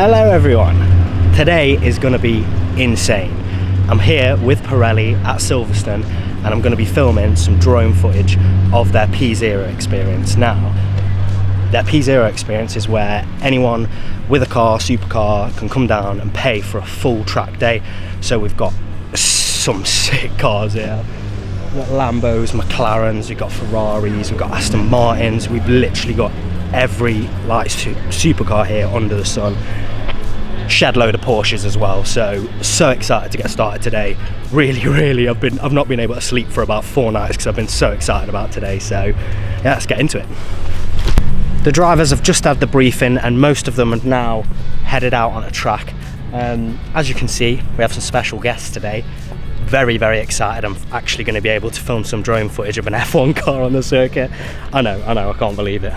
Hello everyone. Today is going to be insane. I'm here with Pirelli at Silverstone and I'm going to be filming some drone footage of their P0 experience. Now, their P0 experience is where anyone with a car, supercar, can come down and pay for a full track day. So we've got some sick cars here. We've got Lambos, McLarens, we've got Ferraris, we've got Aston Martins. We've literally got every supercar here under the sun. Shed load of Porsches as well. So excited to get started today. Really, I've not been able to sleep for about 4 nights because I've been so excited about today. So yeah, let's get into it. The drivers have just had the briefing and most of them are now headed out on a track. As you can see, we have some special guests today. Very excited. I'm actually going to be able to film some drone footage of an F1 car on the circuit. I know, I can't believe it.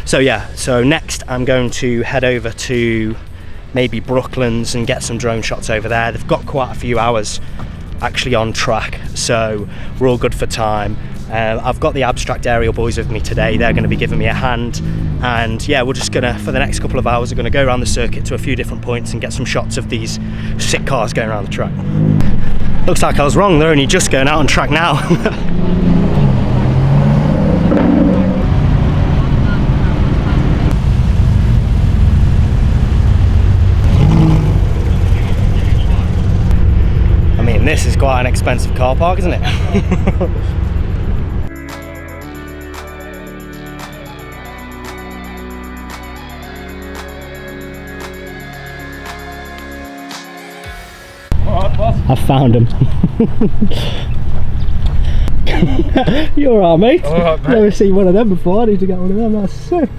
So next I'm going to head over to maybe Brooklands and get some drone shots over there. They've got quite a few hours actually on track, so we're all good for time. I've got the Abstract Aerial boys with me today. They're going to be giving me a hand, and yeah, we're just gonna, for the next couple of hours, we're going to go around the circuit to a few different points and get some shots of these sick cars going around the track. Looks like I was wrong, they're only just going out on track now. I mean, this is quite an expensive car park, isn't it? I found him. You're alright, mate. Alright, mate. Never seen one of them before. I need to get one of them. That's sick.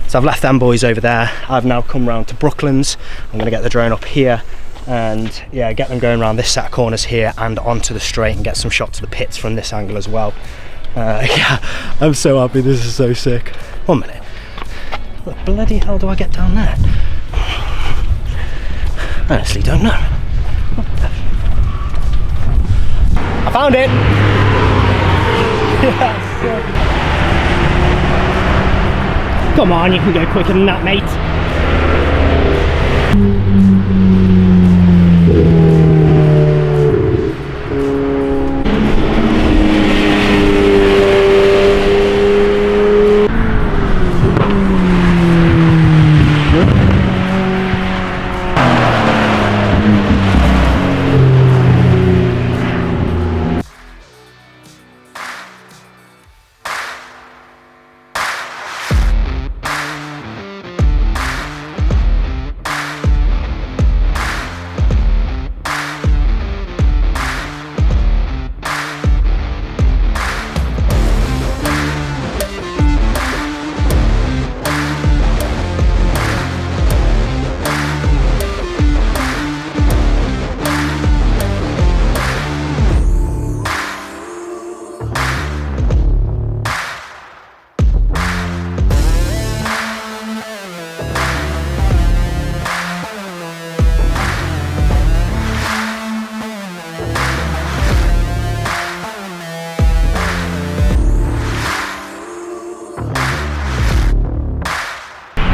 So I've left them boys over there. I've now come round to Brooklands. I'm going to get the drone up here and yeah, get them going around this set of corners here and onto the straight and get some shots of the pits from this angle as well. Yeah, I'm so happy. This is so sick. 1 minute. What the bloody hell do I get down there? I honestly don't know. I found it! Yes. Come on, you can go quicker than that, mate.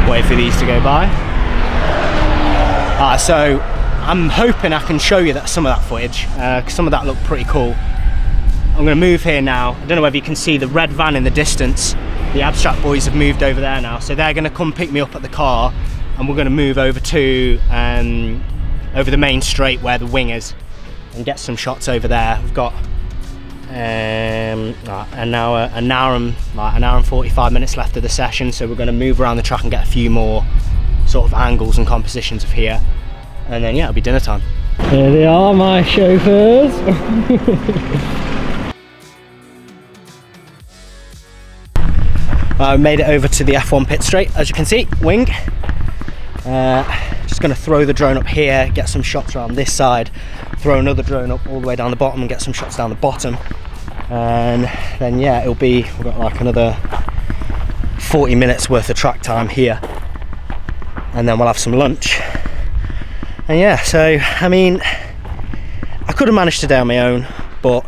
Wait for these to go by. So I'm hoping I can show you some of that footage, because some of that looked pretty cool. I'm going to move here now. I don't know whether you can see the red van in the distance. The Abstract boys have moved over there now, so they're going to come pick me up at the car and we're going to move over to over the main straight where the wing is and get some shots over there. We've got an hour and 45 minutes left of the session, so we're going to move around the track and get a few more sort of angles and compositions of here, and then yeah, it'll be dinner time. Here they are, my chauffeurs. I made it over to the F1 pit straight, as you can see, wing. Just going to throw the drone up here, get some shots around this side, throw another drone up all the way down the bottom and get some shots down the bottom, and then yeah, we've got like another 40 minutes worth of track time here, and then we'll have some lunch. And yeah, so I mean, I could have managed today on my own, but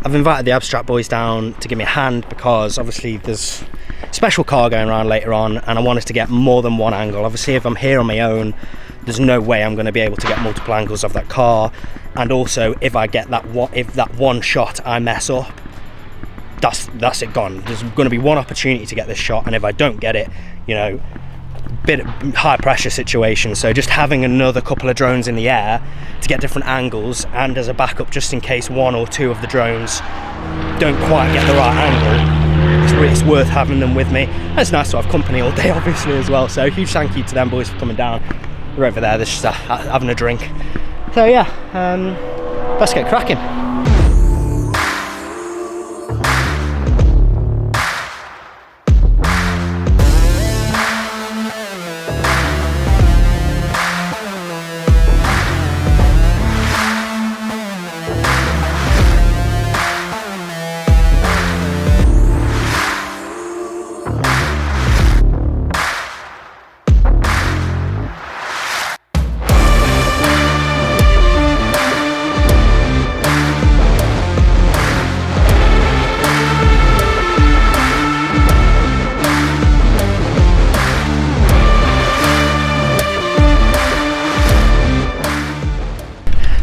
I've invited the Abstract boys down to give me a hand because obviously there's special car going around later on, and I wanted to get more than one angle. Obviously, if I'm here on my own, there's no way I'm going to be able to get multiple angles of that car. And also, if I get that one shot I mess up, that's it, gone. There's going to be one opportunity to get this shot, and if I don't get it, you know, bit high pressure situation. So just having another couple of drones in the air to get different angles, and as a backup just in case one or two of the drones don't quite get the right angle, it's worth having them with me. And it's nice to have company all day, obviously, as well. So huge thank you to them boys for coming down. They're over there, they're just having a drink. So yeah, let's get cracking.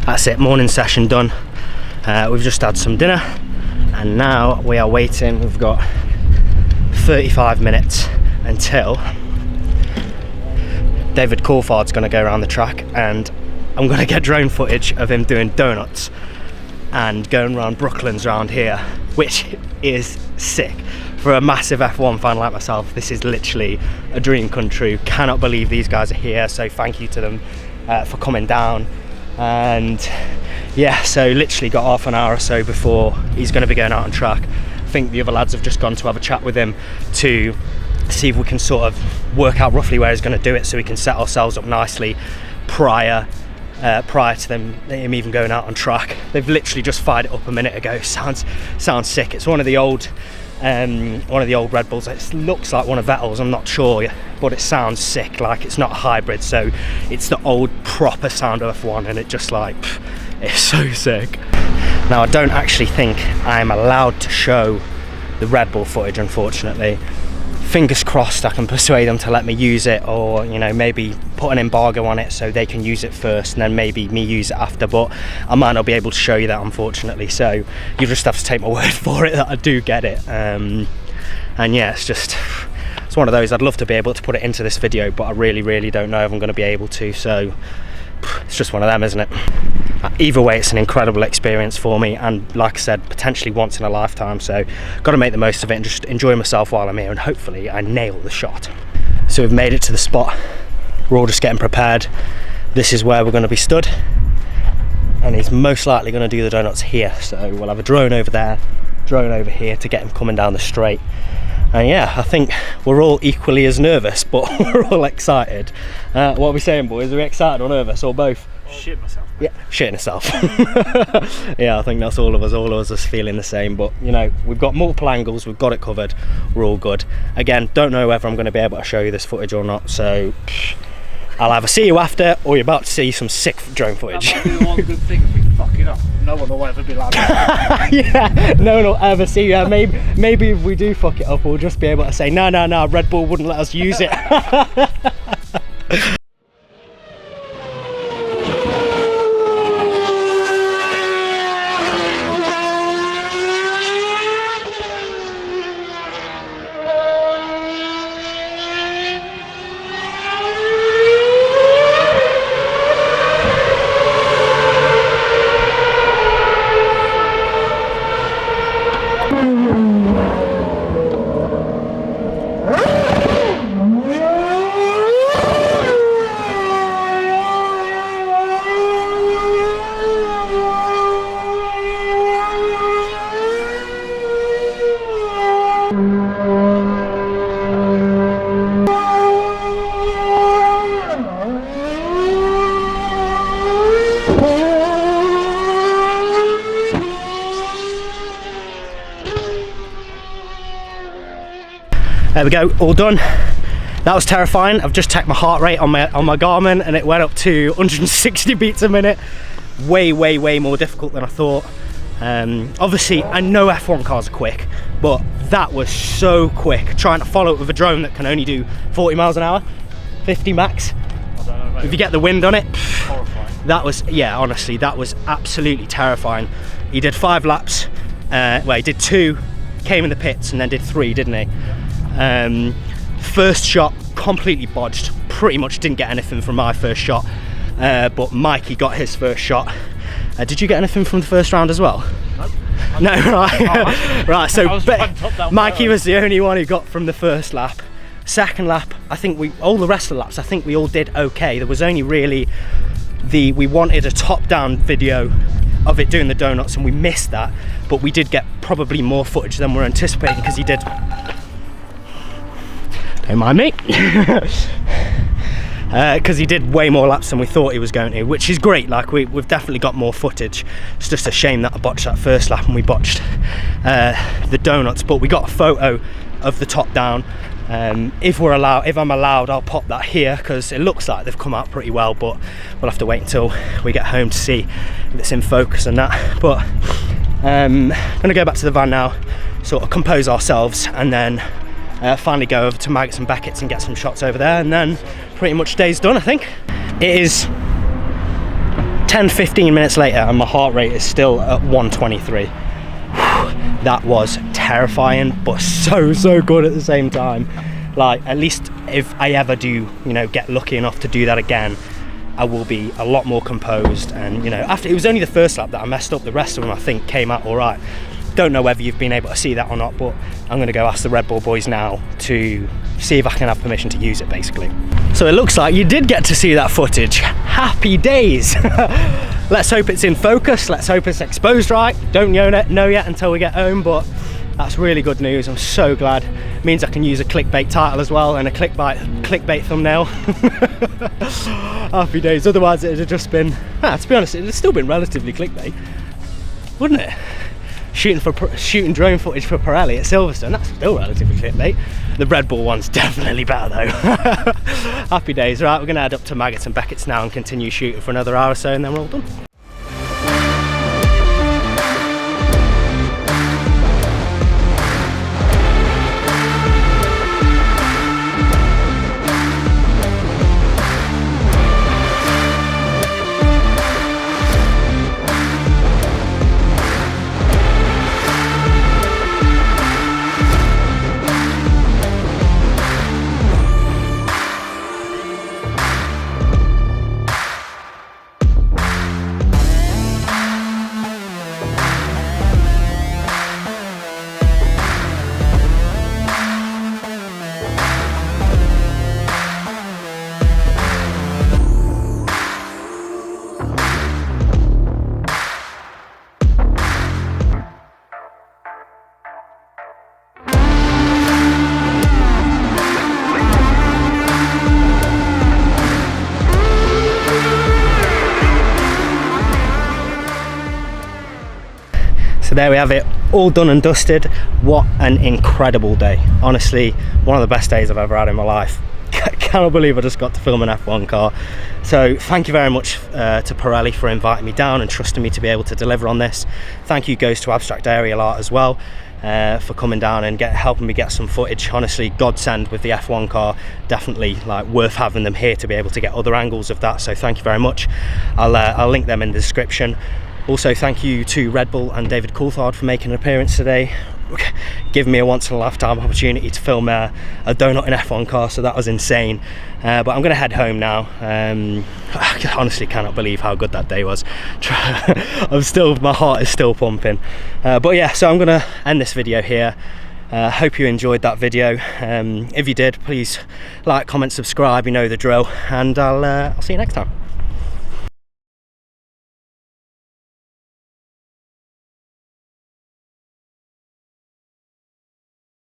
That's it, morning session done. We've just had some dinner and now we are waiting. We've got 35 minutes until David Coulthard's going to go around the track, and I'm going to get drone footage of him doing donuts and going around Brooklands around here, which is sick. For a massive F1 fan like myself, this is literally a dream come true. Cannot believe these guys are here, so thank you to them for coming down. And yeah, so literally got half an hour or so before he's going to be going out on track. I think the other lads have just gone to have a chat with him to see if we can sort of work out roughly where he's going to do it, so we can set ourselves up nicely prior to him even going out on track. They've literally just fired it up a minute ago. Sounds sick. It's one of the old Red Bulls. It looks like one of Vettel's, I'm not sure, but it sounds sick. Like, it's not a hybrid, so it's the old proper sound of F1, and it just like, it's so sick. Now, I don't actually think I'm allowed to show the Red Bull footage, unfortunately. Fingers crossed I can persuade them to let me use it, or, you know, maybe put an embargo on it so they can use it first and then maybe me use it after, but I might not be able to show you that, unfortunately, so you just have to take my word for it that I do get it. And yeah, it's one of those. I'd love to be able to put it into this video, but I really don't know if I'm going to be able to, so it's just one of them, isn't it? Either way, it's an incredible experience for me, and like I said, potentially once in a lifetime, so got to make the most of it and just enjoy myself while I'm here, and hopefully I nail the shot. So we've made it to the spot. We're all just getting prepared. This is where we're going to be stood, and he's most likely going to do the donuts here, so we'll have a drone over there, drone over here to get him coming down the straight. And yeah, I think we're all equally as nervous, but we're all excited. What are we saying, boys? Are we excited or nervous, or both? Shit myself. Yeah, shitting herself. Yeah, I think that's all of us are feeling the same, but you know, we've got multiple angles, we've got it covered, we're all good. Again, don't know whether I'm going to be able to show you this footage or not, so I'll either see you after, or you're about to see some sick drone footage. That might be the one good thing if we fuck it up. No one will ever be like that. Yeah, no one will ever see you. Maybe if we do fuck it up, we'll just be able to say, no, Red Bull wouldn't let us use it. There we go, all done. That was terrifying. I've just checked my heart rate on my Garmin and it went up to 160 beats a minute. Way more difficult than I thought. Obviously, I know F1 cars are quick, but that was so quick. Trying to follow it with a drone that can only do 40 miles an hour, 50 max. I don't know, mate. If you get the wind on it, Horrifying. that was, yeah, honestly, that was absolutely terrifying. He did 5 laps, well, he did 2, came in the pits, and then did 3, didn't he? Yeah. First shot, completely bodged. Pretty much didn't get anything from my first shot, but Mikey got his first shot. Did you get anything from the first round as well? Nope. No, right. Right, so I was trying top down Mikey barrel. was the only one who got from the first lap. Second lap, I think all the rest of the laps, I think we all did okay. There was only really we wanted a top-down video of it doing the donuts, and we missed that, but we did get probably more footage than we're anticipating, because he did, don't mind me, because he did way more laps than we thought he was going to, which is great. Like, we've definitely got more footage. It's just a shame that I botched that first lap and we botched the donuts, but we got a photo of the top down. If I'm allowed, I'll pop that here, because it looks like they've come out pretty well, but we'll have to wait until we get home to see if it's in focus and that. But I'm gonna go back to the van now, sort of compose ourselves, and then finally go over to Maggots and Beckett's and get some shots over there, and then pretty much day's done, I think. It is 10-15 minutes later and my heart rate is still at 123. That was terrifying, but so good at the same time. Like, at least if I ever do, get lucky enough to do that again, I will be a lot more composed. And after, it was only the first lap that I messed up. The rest of them, I think, came out all right. Don't know whether you've been able to see that or not, but I'm going to go ask the Red Bull boys now to see if I can have permission to use it, basically. So it looks like you did get to see that footage. Happy days. Let's hope it's in focus. Let's hope it's exposed right. Don't know yet until we get home, but that's really good news. I'm so glad. It means I can use a clickbait title as well, and a clickbait thumbnail. Happy days. Otherwise it would have just been, to be honest, it would have still been relatively clickbait, wouldn't it? Shooting drone footage for Pirelli at Silverstone, that's still relatively clickbait. The Red Bull one's definitely better though. Happy days. Right, we're gonna head up to Maggots and Beckett's now and continue shooting for another hour or so, and then we're all done. So there we have it, all done and dusted. What an incredible day. Honestly, one of the best days I've ever had in my life. Cannot believe I just got to film an F1 car. So thank you very much to Pirelli for inviting me down and trusting me to be able to deliver on this. Thank you goes to Abstract Aerial Art as well for coming down and helping me get some footage. Honestly, godsend with the F1 car. Definitely like worth having them here to be able to get other angles of that. So thank you very much. I'll link them in the description. Also, thank you to Red Bull and David Coulthard for making an appearance today, giving me a once-in-a-lifetime opportunity to film a donut in F1 car, so that was insane. But I'm going to head home now. I honestly cannot believe how good that day was. My heart is still pumping. But yeah, so I'm going to end this video here. Hope you enjoyed that video. If you did, please like, comment, subscribe, you know the drill, and I'll see you next time.